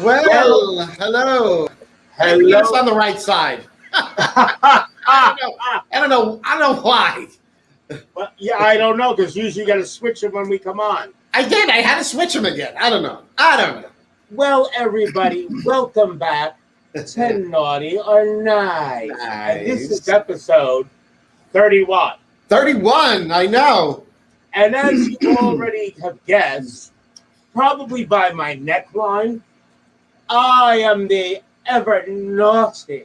Well, hello. Maybe get us on the right side. I don't know. I don't know why. Well, yeah, I don't know, because usually you got to switch them when we come on. I did. I had to switch them again. I don't know. Well, everybody, welcome back to Naughty or Nice. And this is episode 31. 31, I know. And as you already have guessed, probably by my neckline, I am the ever naughty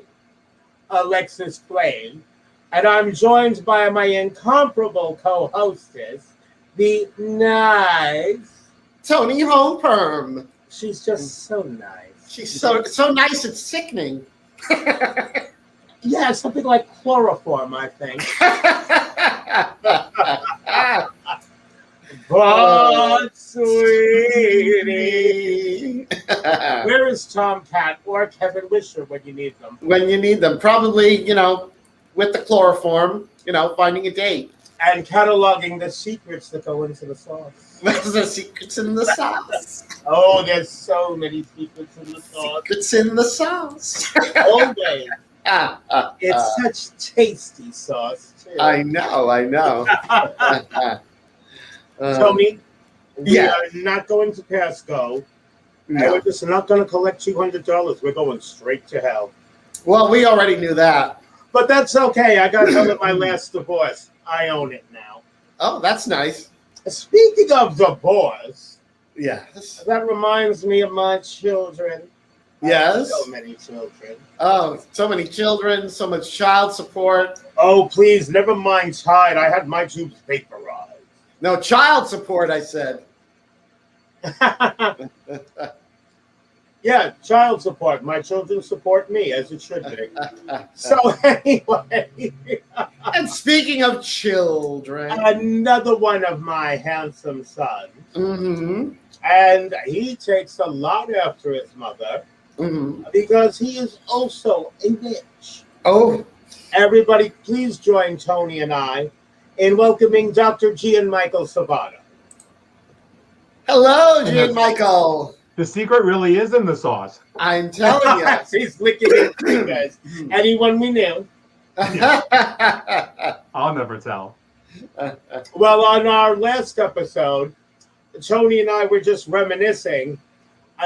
Alexis Flame, and I'm joined by my incomparable co-hostess, the nice Toni Homeperm. She's just so nice. She's so nice it's sickening. Yeah, something like chloroform, I think. But sweetie, where is Tomcat or Kevin Wisher when you need them? When you need them, probably, with the chloroform, finding a date. And cataloging the secrets that go into the sauce. There's the secrets in the sauce. Oh, there's so many secrets in the sauce. Secrets in the sauce. Always. It's such tasty sauce, too. I know. Tony, we are not going to pass go. No. And we're just not going to collect $200. We're going straight to hell. Well, we already knew that. But that's okay. I got hell at my last divorce. I own it now. Oh, that's nice. Speaking of divorce, yes, that reminds me of my children. Yes. So many children. Oh, so many children, so much child support. Oh, please, never mind child. I had my tubes vaporized. No, child support, I said. Yeah, child support. My children support me, as it should be. So anyway. And speaking of children. Another one of my handsome sons. Mm-hmm. And he takes a lot after his mother. Mm-hmm. Because he is also a bitch. Oh. Everybody, please join Toni and I in welcoming Dr. Gianmichael Salvato. Hello, Gianmichael. The secret really is in the sauce. I'm telling you. He's licking his fingers. Anyone we knew. I'll never tell. Well, on our last episode, Toni and I were just reminiscing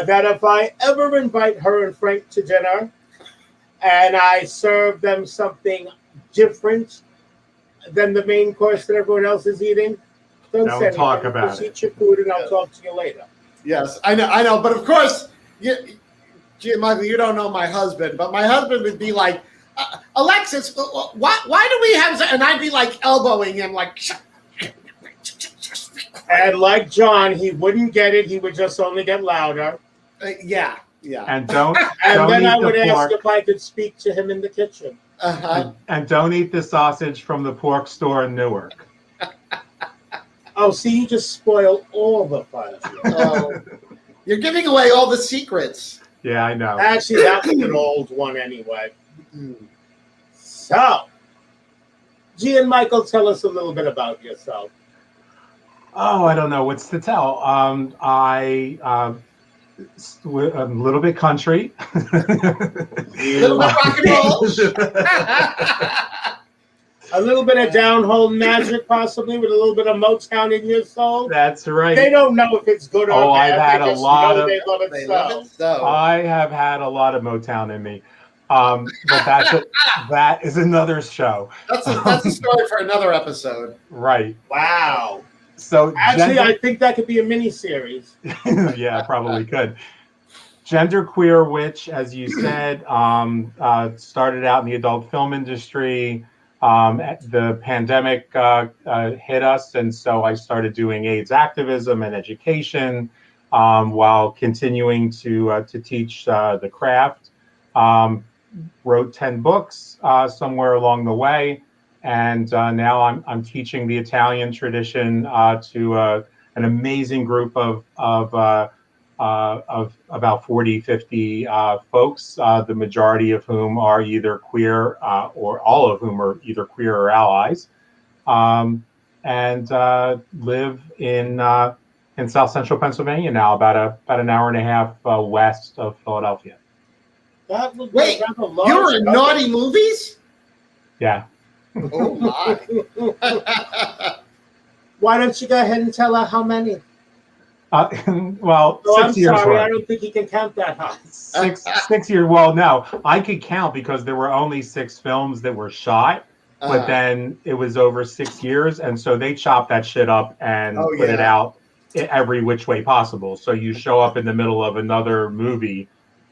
that if I ever invite her and Frank to dinner and I serve them something different than the main course that everyone else is eating, don't say anything. Talk about just eat your food and I'll talk to you later. Yes, I know. But of course, Michael, you don't know my husband, but my husband would be like, Alexis, why do we have, and I'd be like elbowing him like, and like John, he wouldn't get it. He would just only get louder. Yeah. And don't then eat I would the ask pork. if I could speak to him in the kitchen. And don't eat the sausage from the pork store in Newark. Oh, see, you just spoil all the fun. Oh, you're giving away all the secrets. Yeah, I know. Actually, that was an old one anyway. So, Gianmichael, tell us a little bit about yourself. Oh, I don't know what's to tell. I'm a little bit country. A little bit rock and roll. A little bit of down-home magic, possibly, with a little bit of Motown in your soul. That's right. They don't know if it's good or bad. I've had a lot of. They love it so. I have had a lot of Motown in me, but that is another show. That's a story for another episode. Right. Wow. So actually, I think that could be a mini-series. Yeah, probably could. Genderqueer Witch, as you said, started out in the adult film industry. The pandemic hit us, and so I started doing AIDS activism and education while continuing to teach the craft. Wrote 10 books somewhere along the way, and now I'm teaching the Italian tradition to an amazing group of about 40, 50 folks, the majority of whom are either queer or all of whom are either queer or allies, and live in in South Central Pennsylvania now, about an hour and a half west of Philadelphia. That would be Wait, rather large. you're in Naughty Movies? Yeah. Oh my! Why don't you go ahead and tell her how many? Well, Oh, I'm 6 years. sorry, I worth. don't think you can count that high. 6 years. Well, no, I could count because there were only 6 films that were shot, but then it was over 6 years, and so they chopped that shit up and put it out every which way possible. So you show up in the middle of another movie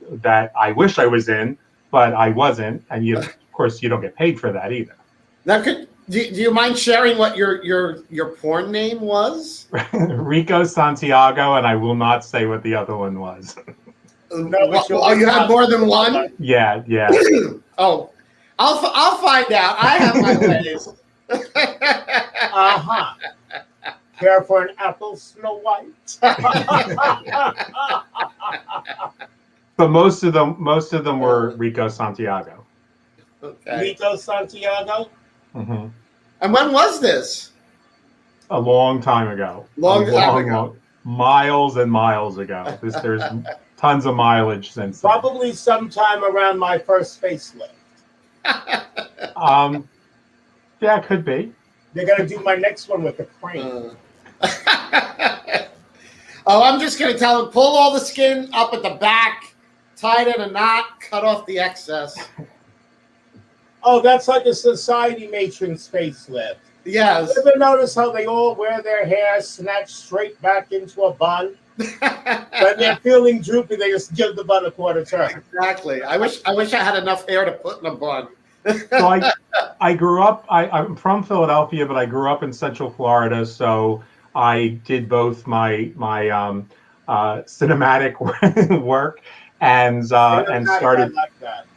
that I wish I was in, but I wasn't, and of course you don't get paid for that either. Now, do you mind sharing what your porn name was? Rico Santiago, and I will not say what the other one was. Oh, you have more than one? Yeah. Oh, I'll find out. I have my ways. Care for an apple, Snow White? But most of them were Rico Santiago. Okay. Rico Santiago? Mm-hmm. And when was this? A long time ago. Long, miles and miles ago. There's tons of mileage since then. Probably sometime around my first facelift. Yeah, it could be. They're gonna do my next one with a crane. Oh, I'm just gonna tell them, pull all the skin up at the back, tie it in a knot, cut off the excess. Oh, that's like a society matron's facelift. Yes. You ever notice how they all wear their hair snatched straight back into a bun? When they're feeling droopy, they just give the bun a quarter turn. Exactly. I wish I had enough hair to put in a bun. So I grew up. I'm from Philadelphia, but I grew up in Central Florida. So I did both my cinematic work and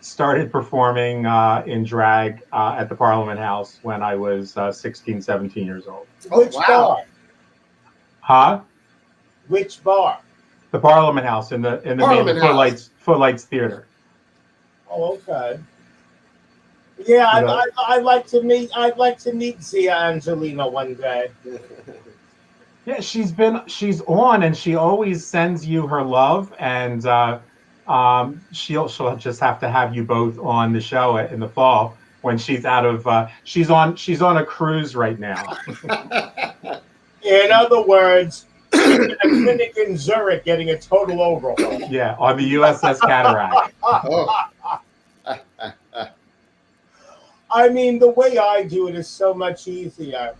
started performing in drag at the Parliament House when I was 16, 17 years old. Which bar? Huh? Which bar? The Parliament House in the main Footlights Theater. Oh, okay. Yeah, I'd like to meet Zia Angelina one day. Yeah, she's on, and she always sends you her love, and she'll just have to have you both on the show in the fall when she's out of she's on a cruise right now. In other words, she's in a clinic in Zurich getting a total overhaul. Yeah, on the USS Cataract. I mean, the way I do it is so much easier.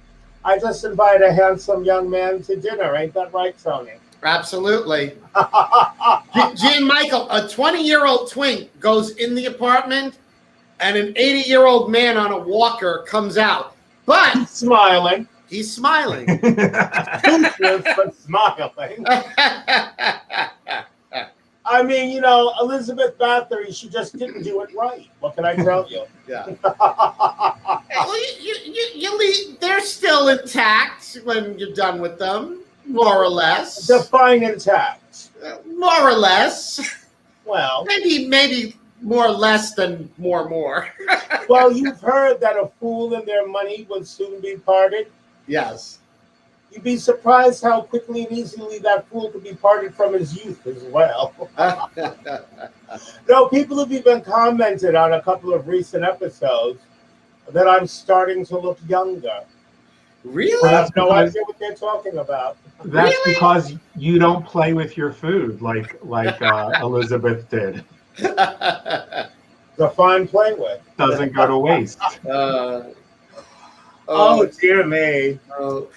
I just invite a handsome young man to dinner. Ain't that right, Tony? Absolutely. Gianmichael, a 20-year-old twink goes in the apartment, and an 80-year-old man on a walker comes out. But he's smiling. He's smiling. Toothless, but smiling. I mean, you know, Elizabeth Bathory, she just didn't do it right. What can I tell you? Yeah. Well, they're still intact when you're done with them, more or less. Define intact. More or less. Well, maybe more or less than more. Well, you've heard that a fool and their money will soon be parted. Yes. You'd be surprised how quickly and easily that fool could be parted from his youth as well. No, people have even commented on a couple of recent episodes that I'm starting to look younger. Really? I have no idea what they're talking about. That's because you don't play with your food like Elizabeth did. The fun play with. Doesn't go to waste. Oh, dear me.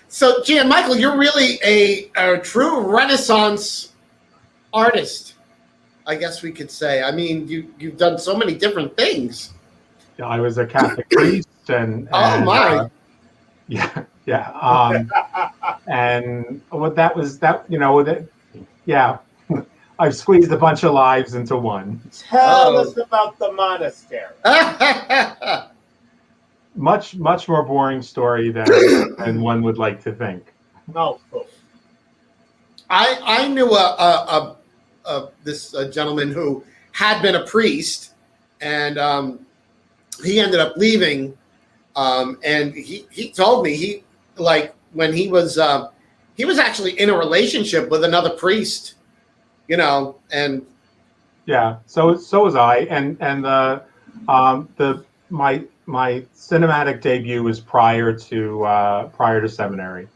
So, Gianmichael, you're really a true Renaissance artist, I guess we could say. I mean, you've done so many different things. I was a Catholic priest, and oh my, yeah. And what that was yeah. I've squeezed a bunch of lives into one. Tell us about the monastery. Much more boring story than one would like to think. No. I knew this gentleman who had been a priest, and he ended up leaving. And he told me when he was he was actually in a relationship with another priest, and Yeah, so was I, and my cinematic debut was prior to seminary,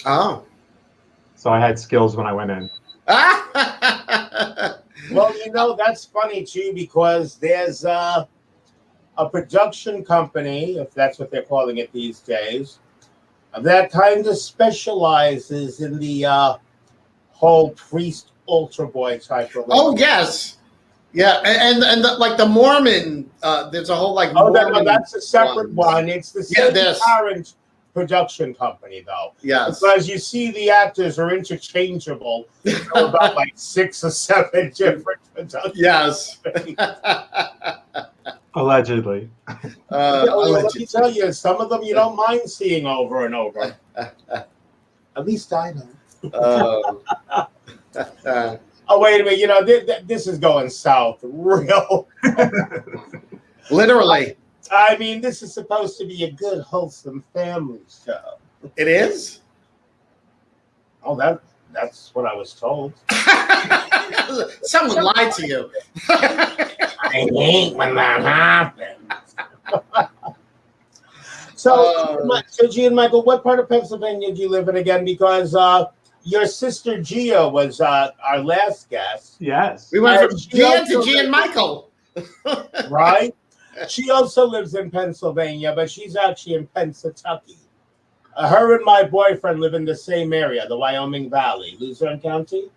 oh. so I had skills when I went in. Well, that's funny too, because there's a production company, if that's what they're calling it these days, that kind of specializes in the whole priest altar boy type of. Oh yes, yeah, and like the Mormon, there's a whole like. No, that's a separate one. It's the same parent production company, though. Yes, because you see the actors are interchangeable. About like 6 or 7 different productions. Yes. Allegedly. Let me tell you, some of them you don't mind seeing over and over. At least I don't. Oh, wait a minute. This is going south real. Literally. I mean, this is supposed to be a good, wholesome family show. It is? Oh, that's what I was told. Someone lied to you. I hate when that happens. So, Gianmichael, what part of Pennsylvania do you live in again? Because your sister Gia was our last guest. Yes. We went from Gia to Gianmichael. Right? She also lives in Pennsylvania, but she's actually in Pennsatucky. Her and my boyfriend live in the same area, the Wyoming Valley, Luzerne County.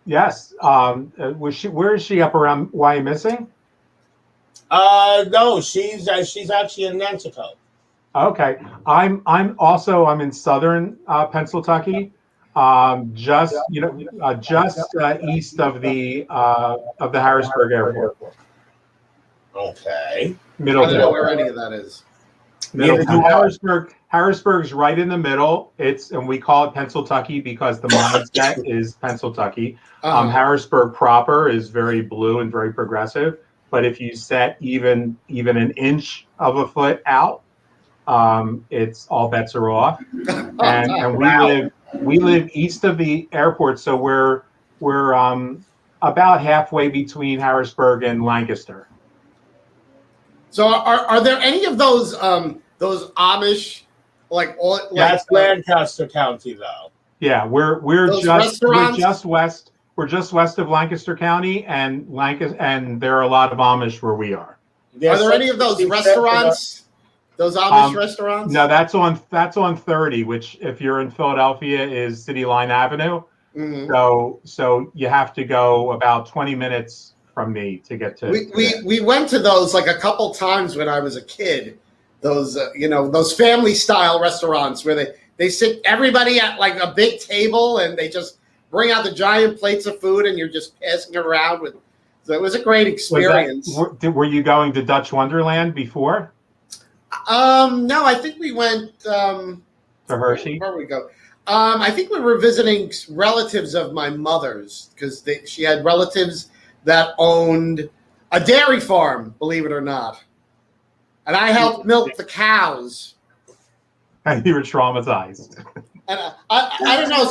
Yes. Where is she, up around Wyomissing? No, she's actually in Nanticoke. Okay. I'm in southern Pennsylvania, just east of the Harrisburg Airport. Okay. I don't know where any of that is. Harrisburg's right in the middle. And we call it Pennsylvania because the mindset is Pennsylvania. Harrisburg proper is very blue and very progressive. But if you set even an inch of a foot out, it's all bets are off. And we live east of the airport, so we're about halfway between Harrisburg and Lancaster. So are there any of those Amish that's Lancaster County though? Yeah, we're just west of Lancaster County, and there are a lot of Amish where we are. Are there any of those restaurants? Those Amish restaurants? No, that's on 30, which if you're in Philadelphia is City Line Avenue. Mm-hmm. So you have to go about 20 minutes from me to get to. We went to those like a couple times when I was a kid. Those those family style restaurants where they sit everybody at like a big table and they just bring out the giant plates of food and you're just passing it around with. So it was a great experience. Were you going to Dutch Wonderland before? No, I think we went to Hershey. Where we go? I think we were visiting relatives of my mother's because she had relatives that owned a dairy farm, believe it or not. And I helped milk the cows. And you were traumatized. And I don't know,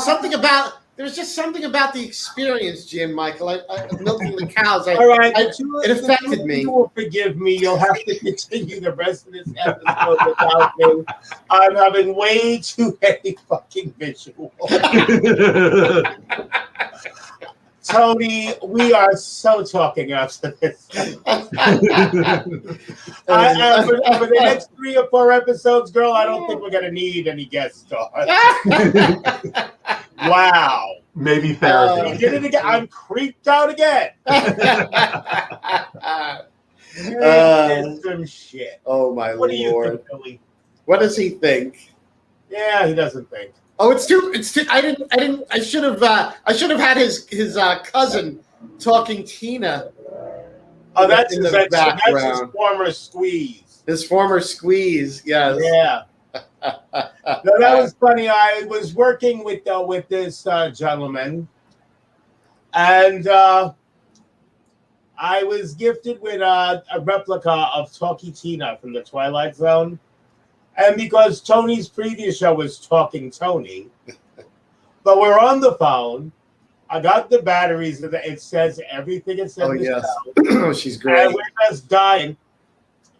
there's just something about the experience, Gianmichael. I milking the cows. All right, it affected me. You will forgive me. You'll have to continue the rest of this episode without me. I'm having way too many fucking visuals. Toni, we are so talking after this. For the next 3 or 4 episodes, girl, I don't think we're going to need any guest stars. Wow. Maybe therapy. You did it again. I'm creeped out again. Some shit. Oh, my Lord. What do you think, Billy? What does he think? Yeah, he doesn't think. Oh, it's too. I should have had his cousin talking Tina. Oh, that's his former squeeze. His former squeeze, yes. Yeah. No, that was funny. I was working with this gentleman, and I was gifted with a replica of Talkie Tina from the Twilight Zone. And because Tony's previous show was Talking Toni, But we're on the phone. I got the batteries. It says everything it says. Oh, in the yes. show. Oh, she's great. And we're just dying.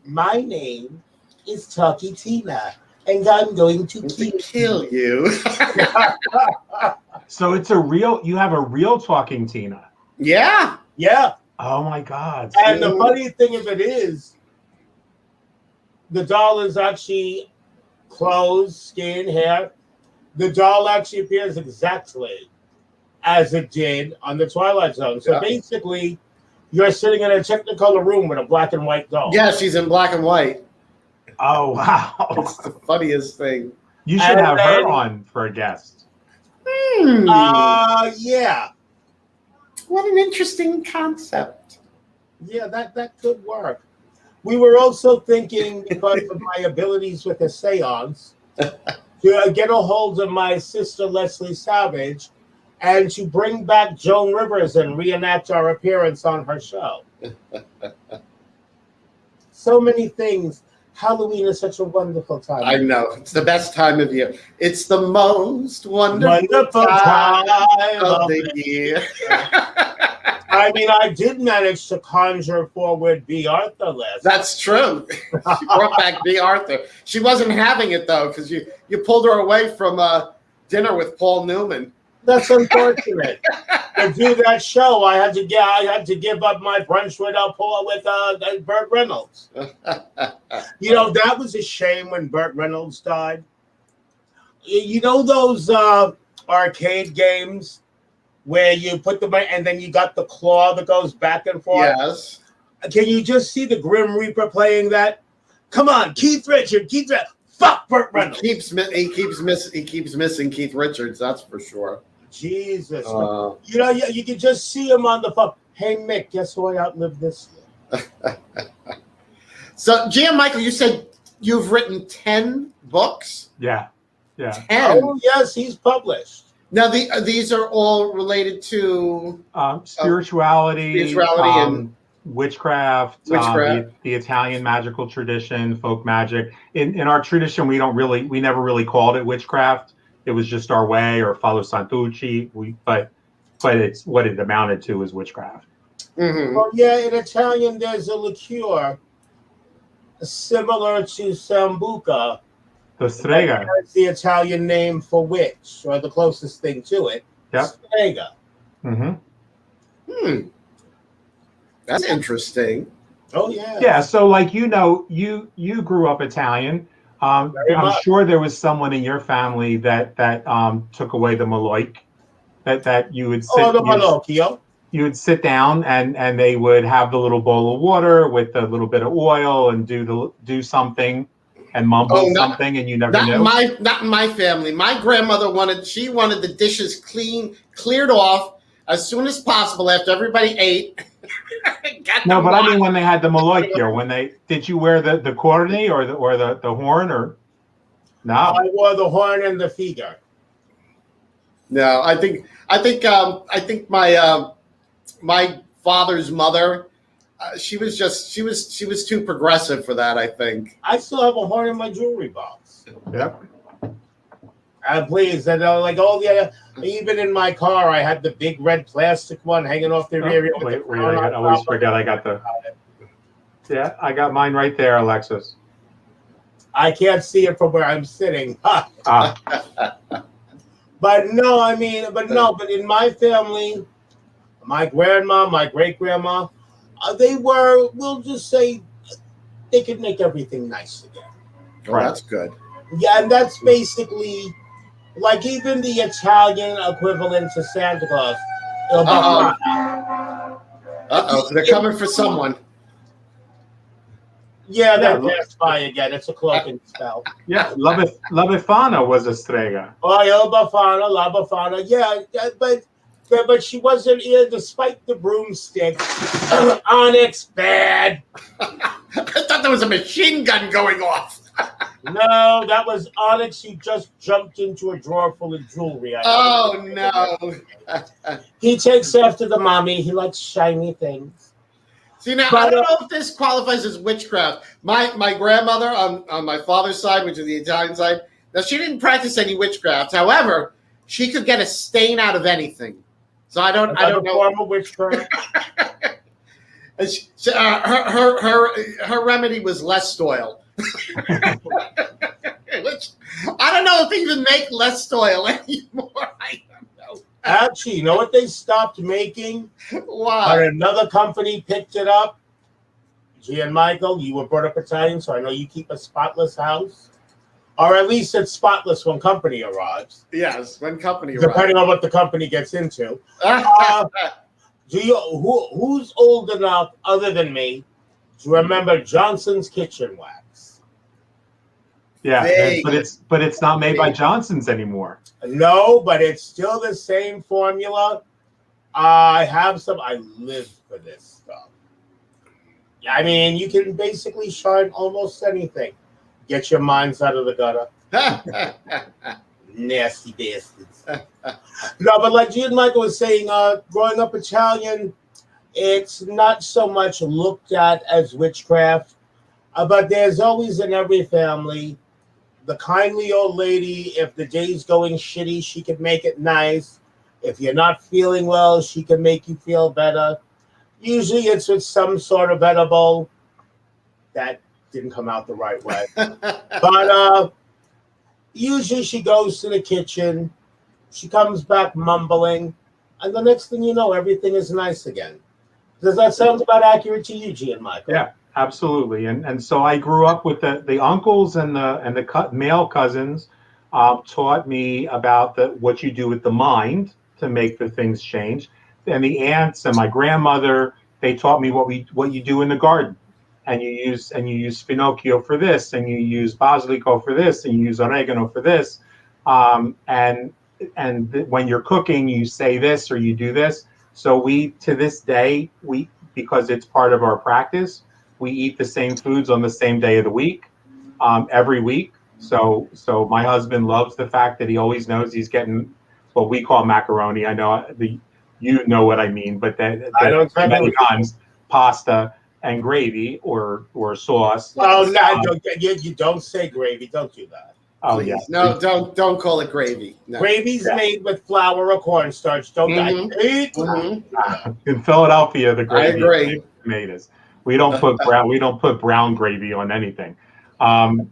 My name is Tucky Tina, and I'm going to kill you. So it's you have a real talking Tina. Yeah. Yeah. Oh my God. And the funny thing of it is, the doll is actually clothes, skin, hair. The doll actually appears exactly as it did on the Twilight Zone. So basically, you're sitting in a Technicolor room with a black and white doll. Yeah, she's in black and white. Oh, wow. It's the funniest thing. You should have her on for a guest. Yeah. What an interesting concept. Yeah, that could work. We were also thinking, because of my abilities with the seance, to get a hold of my sister Leslie Savage and to bring back Joan Rivers and reenact our appearance on her show. So many things. Halloween is such a wonderful time. I know. It's the best time of year. It's the most wonderful time of the year. I mean, I did manage to conjure forward B. Arthur last. That's true. She brought back B. Arthur. She wasn't having it, though, because you pulled her away from dinner with Paul Newman. That's unfortunate. To do that show, I had to give up my brunch with Burt Reynolds. You know, that was a shame when Burt Reynolds died. You know those arcade games where you put the money and then you got the claw that goes back and forth? Yes. Can you just see the Grim Reaper playing that? Come on, Keith Richards. Fuck Burt Reynolds. He keeps missing Keith Richards. That's for sure. Jesus. You know, you can just see him on the phone. Hey, Mick, guess who I outlived this year? So, Gianmichael, you said you've written 10 books? Yeah. 10? Oh, yes, he's published. Now, these are all related to spirituality and witchcraft, the Italian magical tradition, folk magic. In our tradition, we never really called it witchcraft. It was just our way, or follow Santucci. But it's what it amounted to is witchcraft. Mm-hmm. Well, yeah, in Italian, there's a liqueur similar to Sambuca. The strega. That's the Italian name for witch, or the closest thing to it. Yep. Strega. Mm-hmm. That's interesting. Oh, yeah. Yeah, so like, you grew up Italian. I'm sure there was someone in your family that took away the Maloik, that you would sit. Oh, the Malocchio. You would sit down and they would have the little bowl of water with a little bit of oil and do something and mumble something, and you never knew. Not in my family. My grandmother wanted the dishes cleared off as soon as possible after everybody ate. No, but I mean when they had the Maloik, did you wear the corny or the horn, or no? I wore the horn and the figure. No, I think my father's mother, she was too progressive for that, I think. I still have a horn in my jewelry box. Yep. Please, and like all the other, even in my car, I had the big red plastic one hanging off the rear. Wait, I always forget I got the. Yeah, I got mine right there, Alexis. I can't see it from where I'm sitting. But in my family, my grandma, my great grandma, we'll just say, they could make everything nice again. Oh, that's good. Yeah, and that's basically like even the Italian equivalent to Santa Claus. They're coming for someone. Yeah, that passed by again. It's a cloaking spell. Yeah, La Befana was a strega. Oh, La Befana. Yeah, but she wasn't here despite the broomstick. Onyx, bad. I thought there was a machine gun going off. No, that was Onyx who just jumped into a drawer full of jewelry. Oh, no. He takes after the mommy. He likes shiny things. See, now, I don't know if this qualifies as witchcraft. My grandmother on my father's side, which is the Italian side, now she didn't practice any witchcraft. However, she could get a stain out of anything. So I don't know. Form of witchcraft. Her remedy was less oil. Which I don't know if they even make less oil anymore. I don't know. Actually, you know what they stopped making? Wow. But another company picked it up. Gianmichael, you were brought up Italian, so I know you keep a spotless house. Or at least it's spotless when company arrives. Yes, when company arrives. Depending on what the company gets into. Who's old enough, other than me, to remember Johnson's kitchen wax? Yeah, but it's not made by Johnson's anymore. No, but it's still the same formula. I have some. I live for this stuff. I mean, you can basically shine almost anything. Get your minds out of the gutter. Nasty bastards. No, but like Gianmichael was saying, growing up Italian, it's not so much looked at as witchcraft, but there's always in every family the kindly old lady. If the day's going shitty, she can make it nice. If you're not feeling well, she can make you feel better. Usually it's with some sort of edible. That didn't come out the right way. But usually she goes to the kitchen. She comes back mumbling. And the next thing you know, everything is nice again. Does that sound about accurate to you, Gianmichael? Yeah, absolutely. And so I grew up with the uncles and the male cousins taught me about what you do with the mind to make the things change. And the aunts and my grandmother, they taught me what you do in the garden. And you use finocchio for this, and you use basilico for this, and you use oregano for this. When you're cooking, you say this or you do this. So to this day, because it's part of our practice, we eat the same foods on the same day of the week, every week. So my husband loves the fact that he always knows he's getting what we call macaroni. I know you know what I mean, but I don't many times pasta and gravy or sauce. Oh no! You don't say gravy. Don't do that. Oh yeah. No, don't call it gravy. No. Gravy's made with flour or cornstarch. Don't In Philadelphia, the gravy I agree. is tomatoes. We don't put brown gravy on anything. No.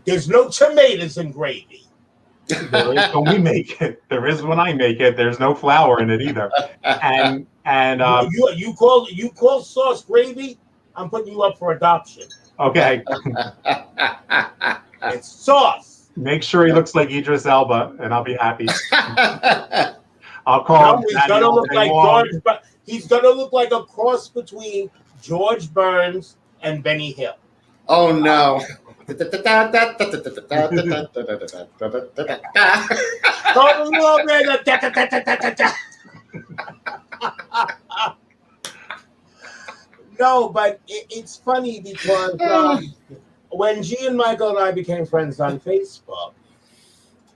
There's no tomatoes in gravy. There is when we make it. There is when I make it. There's no flour in it either. And you call sauce gravy? I'm putting you up for adoption. Okay. It's sauce. Make sure he looks like Idris Elba, and I'll be happy. I'll call him. He's gonna look like a cross between George Burns and Benny Hill. Oh no. No, but it's funny because when Gianmichael and I became friends on Facebook,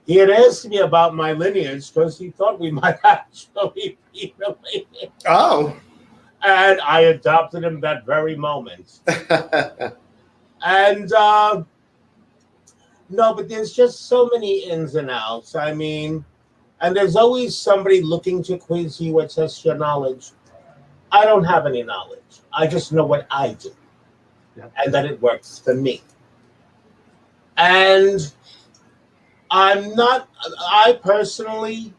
he had asked me about my lineage because he thought we might actually be related. Oh. And I adopted him that very moment. And no, but there's just so many ins and outs. I mean, and there's always somebody looking to quiz you or test your knowledge. I don't have any knowledge. I just know what I do. Yep. And that it works for me. And I personally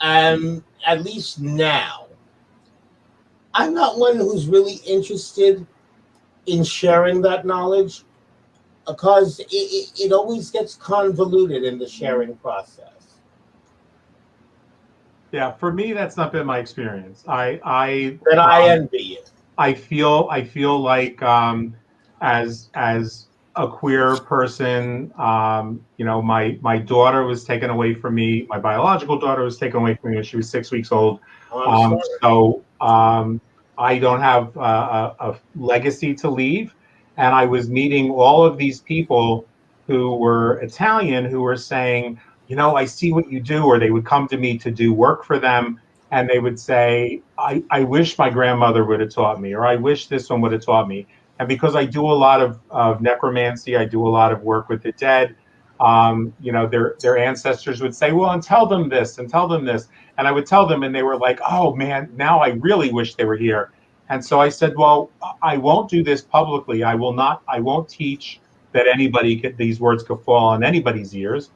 am, at least now, I'm not one who's really interested in sharing that knowledge because it always gets convoluted in the sharing process. Yeah, for me, that's not been my experience. I envy you. I feel like as a queer person, my daughter was taken away from me. My biological daughter was taken away from me when she was 6 weeks old. I don't have a legacy to leave. And I was meeting all of these people who were Italian who were saying, I see what you do, or they would come to me to do work for them. And they would say, I wish my grandmother would have taught me, or I wish this one would have taught me. And because I do a lot of necromancy, I do a lot of work with the dead, their ancestors would say, well, and tell them this and tell them this. And I would tell them, and they were like, oh man, now I really wish they were here. And so I said, well, I won't do this publicly. I won't teach that these words could fall on anybody's ears,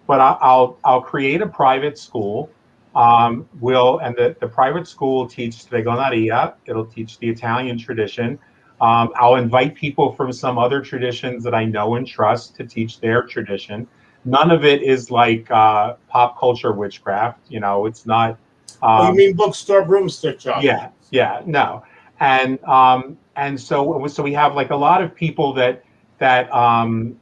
but I'll create a private school. And the private school will teach Stregoneria. It'll teach the Italian tradition. I'll invite people from some other traditions that I know and trust to teach their tradition. None of it is like pop culture witchcraft. It's not. You mean bookstore broomstick job? Yeah, no. And so we have like a lot of people that I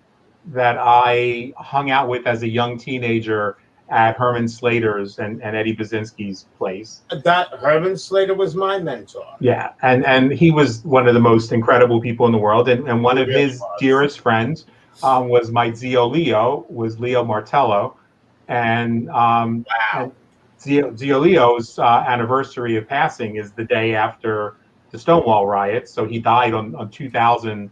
hung out with as a young teenager at Herman Slater's and Eddie Basinski's place. That Herman Slater was my mentor. Yeah, and he was one of the most incredible people in the world. And one of his dearest friends was my Zio Leo, was Leo Martello. And wow. And Zio Leo's anniversary of passing is the day after the Stonewall riots. So he died on 2000.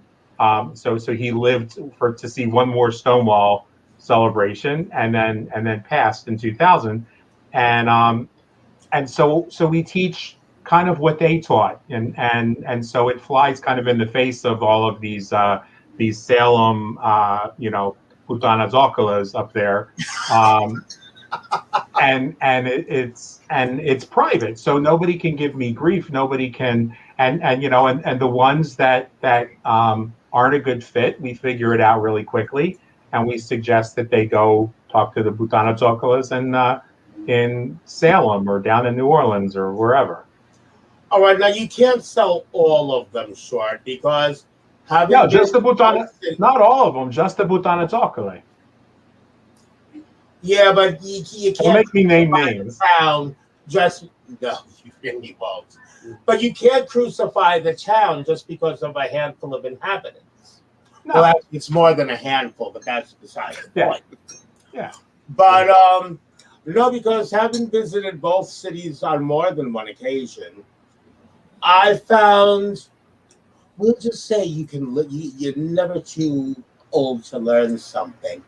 So he lived to see one more Stonewall celebration, and then passed in 2000. And so we teach kind of what they taught, and so it flies kind of in the face of all of these Salem putanas oculas up there. And it's private, so nobody can give me grief. Nobody can, and the ones that aren't a good fit, we figure it out really quickly, and we suggest that they go talk to the putanas oculas in Salem or down in New Orleans or wherever. All right, now you can't sell all of them short because just the putana, not all of them, just the putanas oculi. Yeah, but you can't. Don't make me name names. No, you really won't. But you can't crucify the town just because of a handful of inhabitants. No. Well, it's more than a handful, but that's beside the point. Yeah. But no, because having visited both cities on more than one occasion, I found, we'll just say you're never too old to learn something.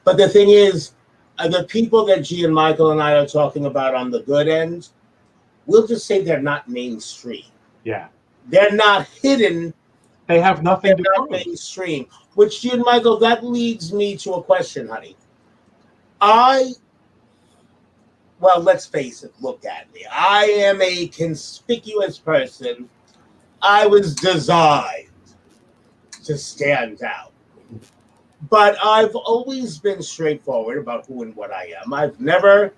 But the thing is, the people that Gianmichael and I are talking about on the good end, we'll just say they're not mainstream. Yeah. They're not hidden. They have nothing to prove. Mainstream. Which, Gianmichael, that leads me to a question, honey. Well, let's face it, look at me. I am a conspicuous person. I was designed to stand out. But I've always been straightforward about who and what I am. I've never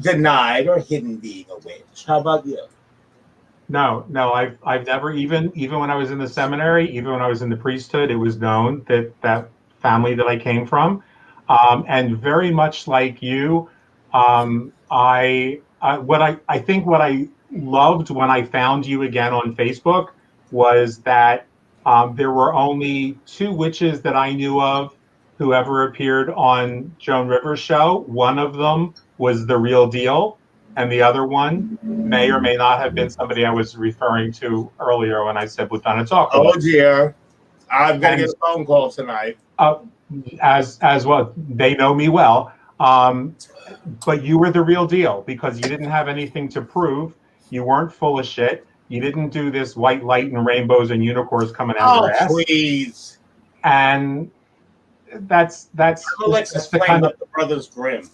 denied or hidden being a witch. How about you? No, I've never, even when I was in the seminary, even when I was in the priesthood, it was known that family that I came from, and very much like you, I think what I loved when I found you again on Facebook was that there were only 2 witches that I knew of who ever appeared on Joan Rivers' show. One of them was the real deal, and the other one may or may not have been somebody I was referring to earlier when I said putanas oculas. Oh dear, I'm gonna get a phone call tonight. As well, they know me well. But you were the real deal because you didn't have anything to prove. You weren't full of shit. You didn't do this white light and rainbows and unicorns coming out your ass. Oh, please. And that's Alexis the kind of the Brothers Grimm.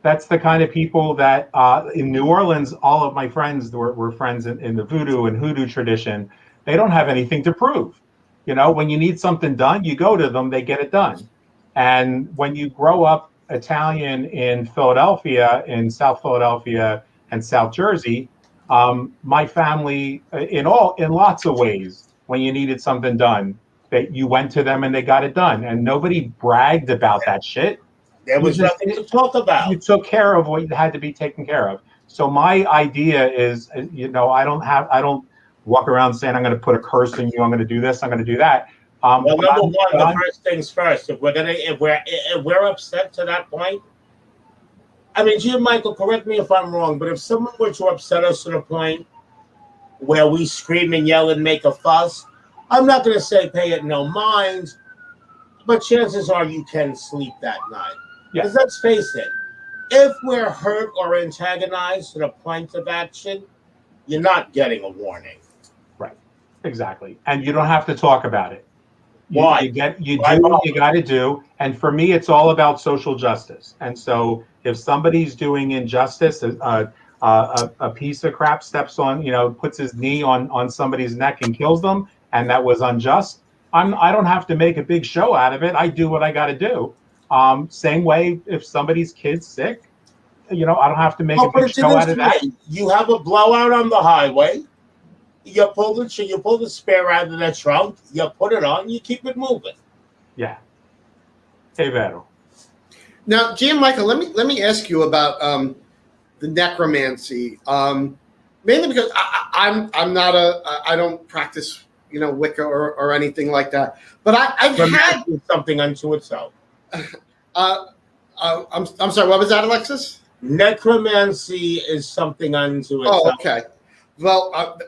That's the kind of people that in New Orleans, all of my friends were friends in the voodoo and hoodoo tradition. They don't have anything to prove. When you need something done, you go to them, they get it done. And when you grow up Italian in Philadelphia, in South Philadelphia and South Jersey, my family, in lots of ways, when you needed something done, that you went to them and they got it done, and nobody bragged about that shit. There was nothing to talk about. You took care of what had to be taken care of. So my idea is, I don't walk around saying I'm going to put a curse in you. I'm going to do this. I'm going to do that. Well, number one, the first things first. If we're upset to that point, I mean, Gianmichael, correct me if I'm wrong, but if someone were to upset us to the point where we scream and yell and make a fuss, I'm not going to say pay it no mind, But chances are you can sleep that night. Yeah. Because let's face it, if we're hurt or antagonized to the point of action, you're not getting a warning. Right. Exactly. And you don't have to talk about it. Why? You do Why what bother? you got to do. And for me, it's all about social justice. And so if somebody's doing injustice, a piece of crap steps on, puts his knee on somebody's neck and kills them, and that was unjust, I don't have to make a big show out of it. I do what I got to do. Same way, if somebody's kid's sick, I don't have to make a big show out of that. You have a blowout on the highway. You pull the spare out of the trunk. You put it on. You keep it moving. Yeah. Hey, Vero. Now, Gianmichael, let me ask you about the necromancy. Mainly because I'm not I don't practice Wicca or anything like that. But I've had something unto itself. I'm sorry. What was that, Alexis? Necromancy is something unto itself. Oh, okay. Well,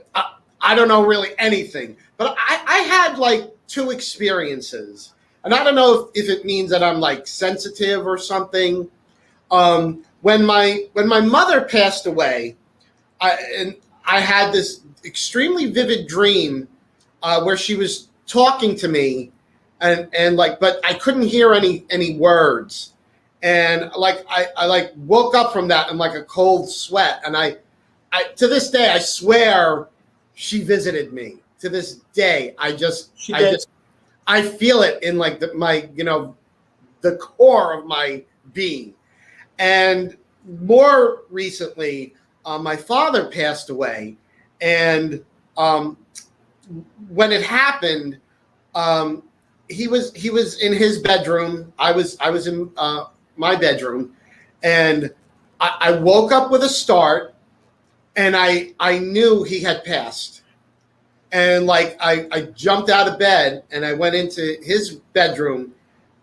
I don't know really anything, but I had like 2 experiences, and I don't know if it means that I'm like sensitive or something. When my mother passed away, I had this extremely vivid dream where she was talking to me, and like, but I couldn't hear any words, and like I like woke up from that in like a cold sweat, and I to this day I swear she visited me. To this day, I feel it in like the core of my being. And more recently, my father passed away, and when it happened, he was in his bedroom. I was in my bedroom, and I woke up with a start, and I knew he had passed. And like I jumped out of bed and I went into his bedroom,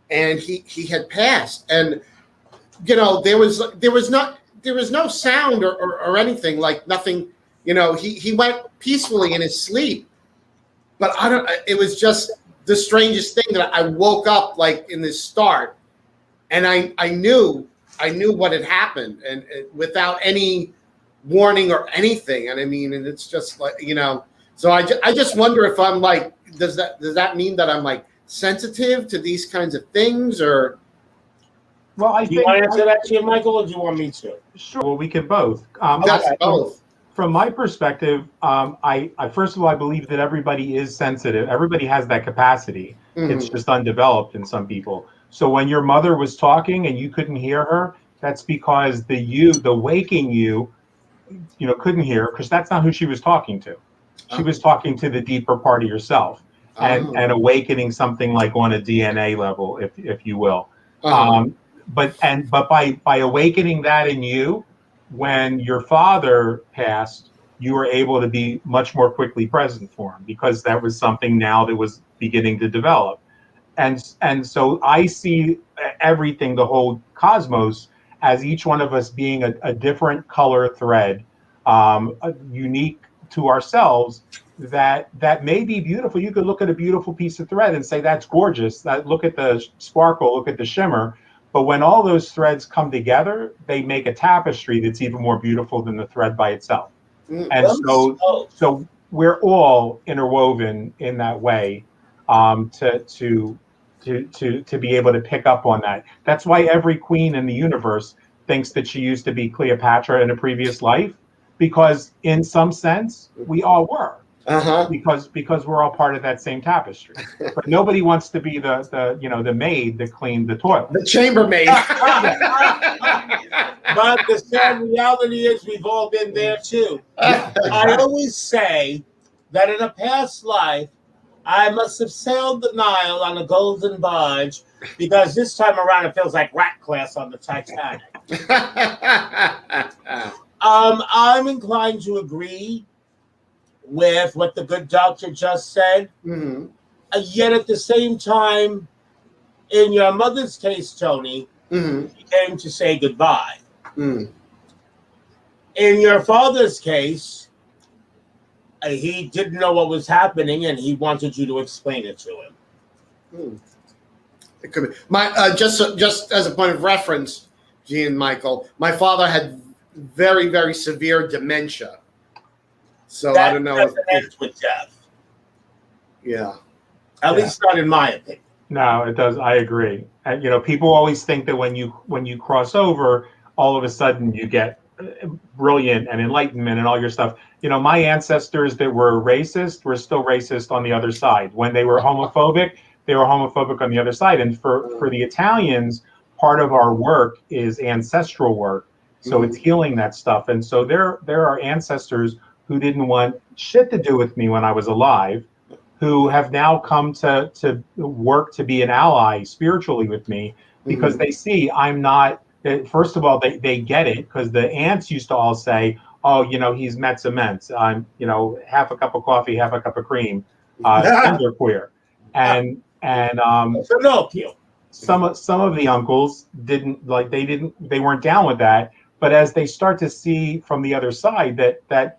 and he had passed. And there was no sound or anything, like nothing. He went peacefully in his sleep, but it was just the strangest thing that I woke up like in this start, and I knew what had happened, and without any warning or anything. And I mean, and it's just like, so I just wonder if I'm like, does that mean that I'm like sensitive to these kinds of things? Or well, do you want to answer that, Gianmichael, or do you want me to? Sure. Well, we can both. Both. From my perspective, I first of all, I believe that everybody is sensitive. Everybody has that capacity. Mm-hmm. It's just undeveloped in some people. So when your mother was talking and you couldn't hear her, that's because the waking you couldn't hear her, because that's not who she was talking to. She was talking to the deeper part of yourself, and awakening something like on a DNA level, if you will. But by awakening that in you, when your father passed, you were able to be much more quickly present for him, because that was something now that was beginning to develop. And so I see everything, the whole cosmos, as each one of us being a different color thread, unique to ourselves, that may be beautiful. You could look at a beautiful piece of thread and say, that's gorgeous. Look at the sparkle, look at the shimmer. But when all those threads come together, they make a tapestry that's even more beautiful than the thread by itself. And so we're all interwoven in that way, to be able to pick up on that. That's why every queen in the universe thinks that she used to be Cleopatra in a previous life, because in some sense we all were. Because we're all part of that same tapestry. But nobody wants to be the maid that cleaned the toilet. The chambermaid. But the sad reality is we've all been there too. I always say that in a past life, I must have sailed the Nile on a golden barge, because this time around it feels like rat class on the Titanic. I'm inclined to agree with what the good doctor just said. Mm-hmm. Yet at the same time, in your mother's case, Toni, mm-hmm. she came to say goodbye. Mm. In your father's case, he didn't know what was happening, and he wanted you to explain it to him. It could be. My just as a point of reference, Gianmichael, my father had very, very severe dementia. So That I don't know. doesn't end with death. Yeah. At least not in my opinion. No, it does. I agree. And, people always think that when you cross over, all of a sudden you get brilliant and enlightenment and all your stuff. My ancestors that were racist were still racist on the other side. When they were homophobic, they were homophobic on the other side. And for the Italians, part of our work is ancestral work. So it's healing that stuff. And so there are ancestors who didn't want shit to do with me when I was alive, who have now come to work to be an ally spiritually with me, because they see I'm not. First of all, they get it, because the aunts used to all say, "Oh, he's mezza-menz. I'm, half a cup of coffee, half a cup of cream, genderqueer," and Pinocchio. some of the uncles they weren't down with that. But as they start to see from the other side that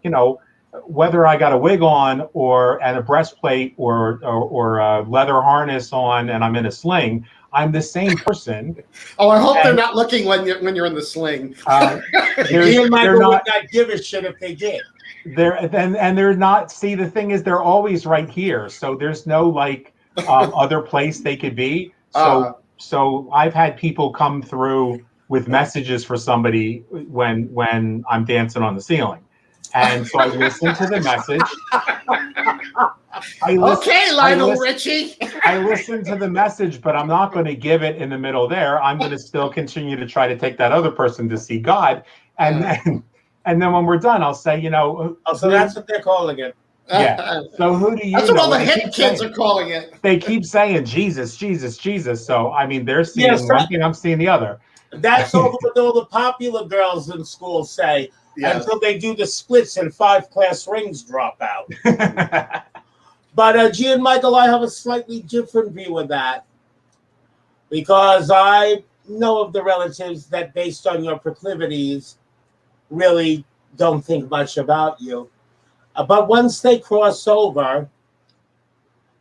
whether I got a wig on and a breastplate or a leather harness on and I'm in a sling, I'm the same person. Oh, I hope they're not looking when you're in the sling. Gianmichael would not give a shit if they did. They're not. See, the thing is, they're always right here, so there's no other place they could be. So I've had people come through with messages for somebody when I'm dancing on the ceiling. And so I listen to the message. Lionel Richie. I listen to the message, but I'm not going to give it in the middle there. I'm going to still continue to try to take that other person to see God. And then when we're done, I'll say, so that's what they're calling it. Yeah. So who do you That's know? what all the hip kids are calling it. They keep saying Jesus, Jesus, Jesus. So, they're seeing one thing, I'm seeing the other. That's all the popular girls in school say. Yes. Until they do the splits and 5 class rings drop out. But Gianmichael, I have a slightly different view of that, because I know of the relatives that, based on your proclivities, really don't think much about you. But once they cross over,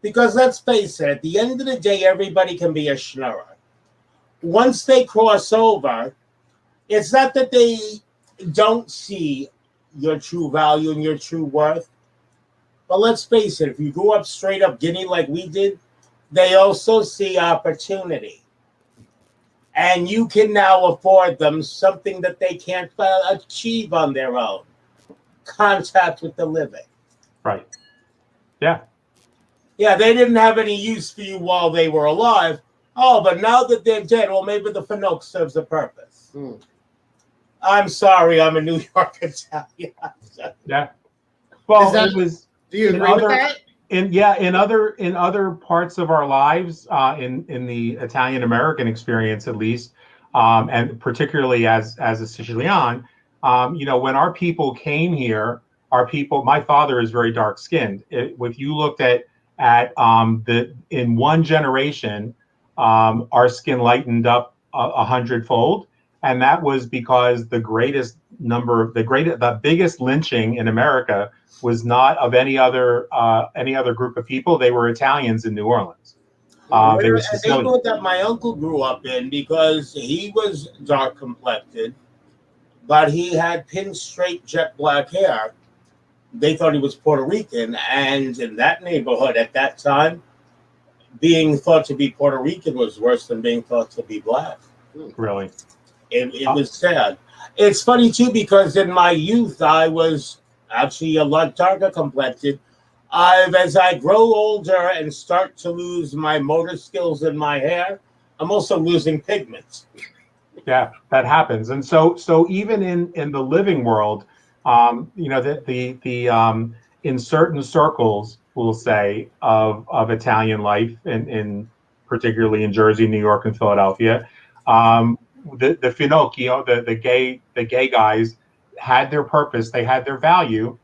because let's face it, at the end of the day, everybody can be a schnurrer. Once they cross over, it's not that they don't see your true value and your true worth. But let's face it, if you grew up straight up Guinea like we did, they also see opportunity. And you can now afford them something that they can't achieve on their own. Contact with the living. Right. Yeah. Yeah, they didn't have any use for you while they were alive. Oh, but now that they're dead, well, maybe the Finook serves a purpose. I'm sorry, I'm a New York Italian. Yeah. Well, it was. Do you agree with that? In other parts of our lives, in the Italian American experience, at least, and particularly as a Sicilian, when our people came here, my father is very dark skinned. If you looked at in one generation, our skin lightened up 100-fold. And that was because the biggest lynching in America was not of any other group of people. They were Italians in New Orleans. They were the neighborhood that my uncle grew up in, because he was dark complected, but he had pin straight jet black hair. They thought he was Puerto Rican, and in that neighborhood at that time, being thought to be Puerto Rican was worse than being thought to be black. Really? It was sad. It's funny, too, because in my youth, I was actually a lot darker complected. As I grow older and start to lose my motor skills in my hair, I'm also losing pigments. Yeah, that happens. And so even in the living world, in certain circles, we'll say, of Italian life, in particularly in Jersey, New York, and Philadelphia, the Finocchio, the gay guys had their purpose, they had their value,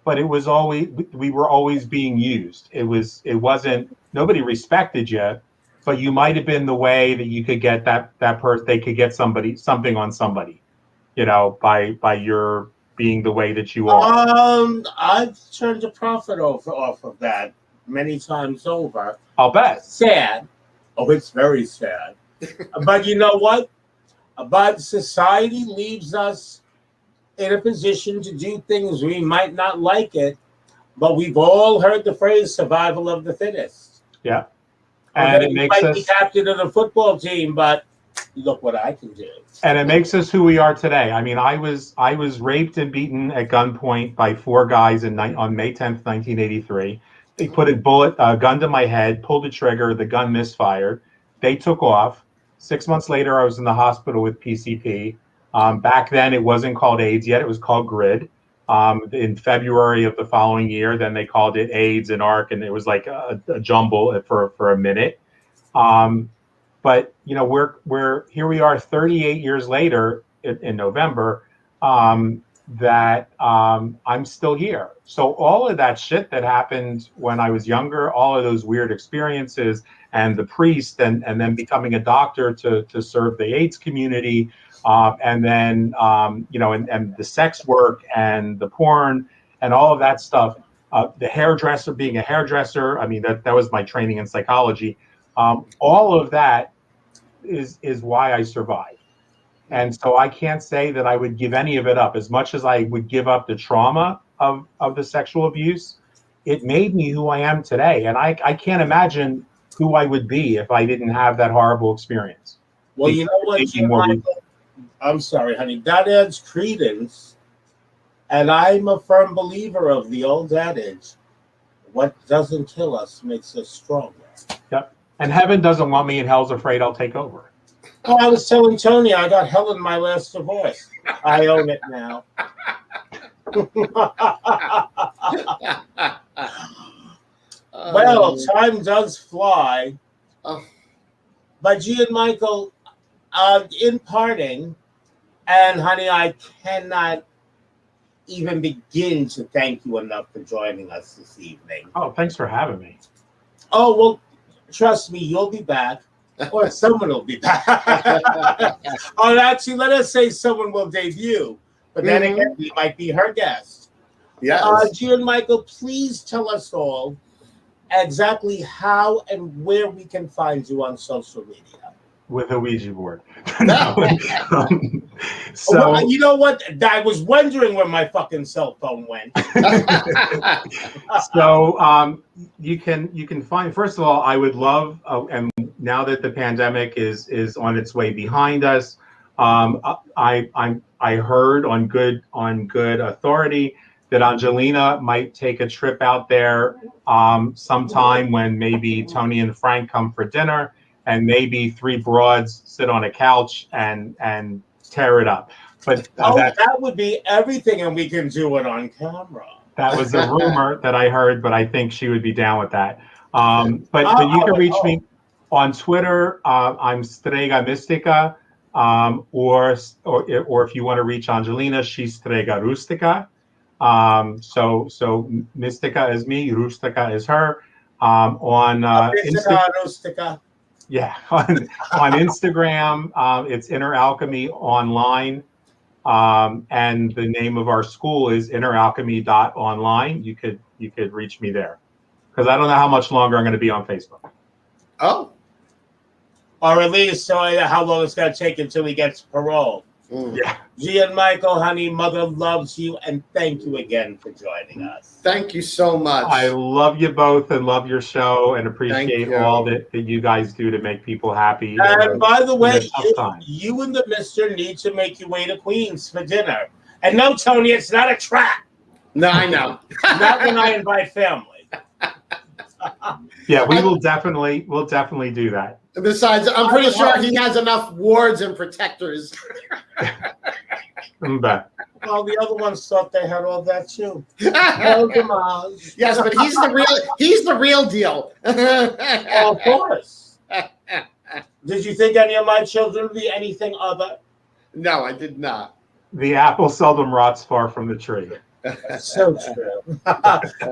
but we were always being used. It wasn't, nobody respected you, but you might have been the way that you could get that person, they could get something on somebody, by your being the way that you are. I've turned a profit off of that many times over. I'll bet. Sad. Oh, it's very sad. But you know what? But society leaves us in a position to do things we might not like it, but we've all heard the phrase survival of the fittest. Yeah. And Okay, it you makes might be us captain of the football team, but look what I can do. and it makes us who we are today. I mean, I was raped and beaten at gunpoint by 4 guys on May 10th, 1983. They put a gun to my head, pulled the trigger, the gun misfired. They took off. 6 months later, I was in the hospital with PCP. Back then, it wasn't called AIDS yet; it was called GRID. In February of the following year, then they called it AIDS and ARC, and it was like a jumble for a minute. But you know, we're here. We are 38 years later in November. I'm still here. So all of that shit that happened when I was younger, all of those weird experiences, and the priest, and then becoming a doctor to serve the AIDS community, and then and the sex work and the porn and all of that stuff. The hairdresser, being a hairdresser. I mean, that was my training in psychology. All of that is why I survived. And so I can't say that I would give any of it up. As much as I would give up the trauma of the sexual abuse, it made me who I am today. And I can't imagine who I would be if I didn't have that horrible experience. Well, you know what, Gianmichael? I'm sorry, honey. That adds credence. And I'm a firm believer of the old adage, what doesn't kill us makes us stronger. Yep. And heaven doesn't want me and hell's afraid I'll take over. Oh, I was telling Toni I got hell in my last divorce. I own it now. Well, time does fly. But Gianmichael, in parting, and honey, I cannot even begin to thank you enough for joining us this evening. Oh, thanks for having me. Oh, well, trust me, you'll be back. Or someone will be back. Or actually, let us say someone will debut. But then again, we might be her guest. Yes. Gianmichael, please tell us all exactly how and where we can find you on social media. With a Ouija board. So well, you know what? I was wondering where my fucking cell phone went. So you can find. First of all, I would love, and now that the pandemic is on its way behind us, I heard on good authority that Angelina might take a trip out there sometime when maybe Toni and Frank come for dinner. And maybe 3 broads sit on a couch and tear it up. But that would be everything, and we can do it on camera. That was a rumor that I heard, but I think she would be down with that. But you can reach me on Twitter. I'm Strega Mystica, or if you want to reach Angelina, she's Strega Rustica. So Mystica is me, Rustica is her. On Instagram. Yeah, on Instagram, it's Inner Alchemy Online, and the name of our school is inneralchemy.online. You could reach me there, because I don't know how much longer I'm going to be on Facebook. Oh, or at least how long it's going to take until he gets parole. Yeah. Gianmichael, honey, mother loves you, and thank you again for joining us. Thank you so much. I love you both and love your show and appreciate all that you guys do to make people happy. And by the way, you and the mister need to make your way to Queens for dinner. And no, Toni, it's not a trap. No, I know. Not when I invite family. Yeah, we'll definitely do that. Besides, I'm pretty sure he has enough wards and protectors. I'm back. Well, the other ones thought they had all that too. Yes, but he's the real deal. Oh, of course. Did you think any of my children would be anything other? No, I did not. The apple seldom rots far from the tree. So true.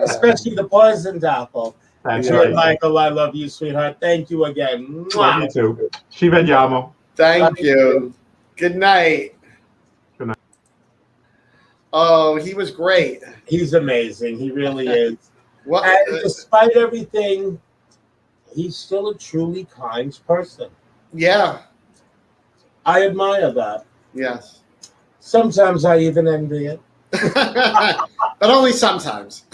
Especially the poisoned apple. That's right. Michael, I love you, sweetheart. Thank you again. Love you too. Ci vediamo. Thank you. Good night. Good night. Oh, he was great. He's amazing. He really is. Well, and despite everything, he's still a truly kind person. Yeah. I admire that. Yes. Sometimes I even envy it. But only sometimes.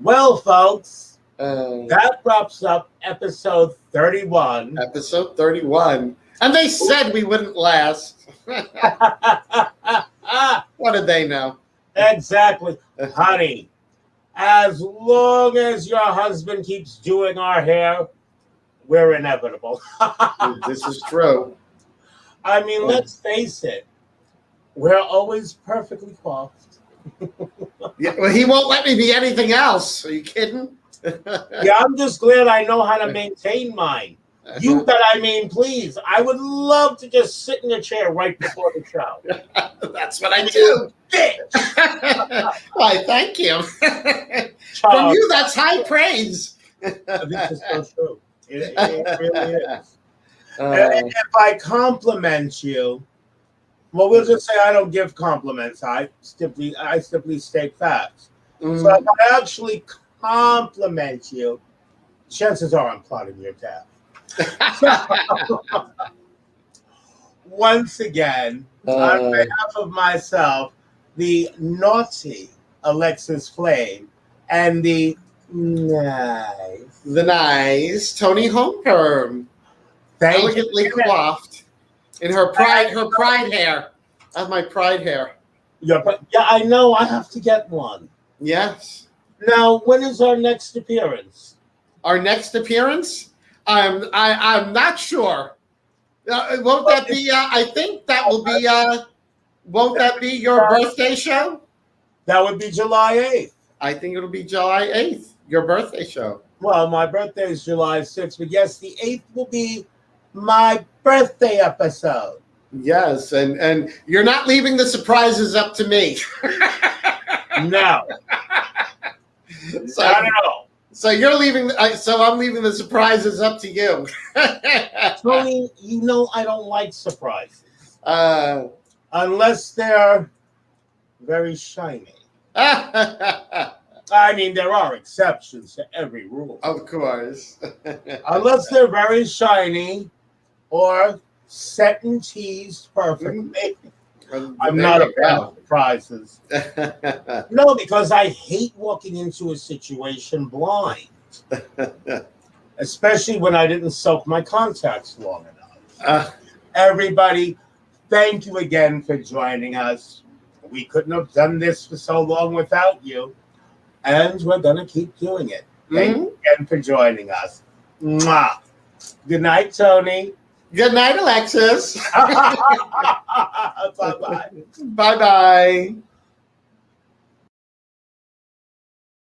Well, folks, Uh, that wraps up episode 31. episode 31. And they said we wouldn't last. What did they know? Exactly. Honey, as long as your husband keeps doing our hair, we're inevitable. This is true. I mean, let's face it. We're always perfectly coiffed. Yeah, well, he won't let me be anything else. Are you kidding? Yeah, I'm just glad I know how to maintain mine. You bet I mean, please. I would love to just sit in a chair right before the show. That's what I do. Bitch! Why, thank you. From you, that's high praise. This is so true. It really is. And if I compliment you, well, we'll just say I don't give compliments. I simply state facts. So if I actually compliment you, chances are I'm plotting your death. Once again, on behalf of myself, the naughty Alexis Flame, and the nice Toni Homeperm, elegantly coiffed in her pride hair. I have my pride hair. Yeah, I know. I have to get one. Yes. Now, when is our next appearance? Our next appearance? I'm not sure. Won't that be? I think that will be. Won't that be your birthday show? That would be July 8th. I think it'll be July 8th. Your birthday show. Well, my birthday is July 6th, but yes, the 8th will be my birthday episode. Yes, and you're not leaving the surprises up to me. No. So, I don't know. So you're leaving. So I'm leaving the surprises up to you. Tony, you know I don't like surprises. Unless they're very shiny. I mean, there are exceptions to every rule. Of course. Unless they're very shiny or set and teased perfectly. I'm not a fan of surprises. No, because I hate walking into a situation blind. Especially when I didn't soak my contacts long enough. Everybody, thank you again for joining us. We couldn't have done this for so long without you. And we're going to keep doing it. Thank you again for joining us. Mwah. Good night, Tony. Good night, Alexis. Bye-bye. Bye-bye.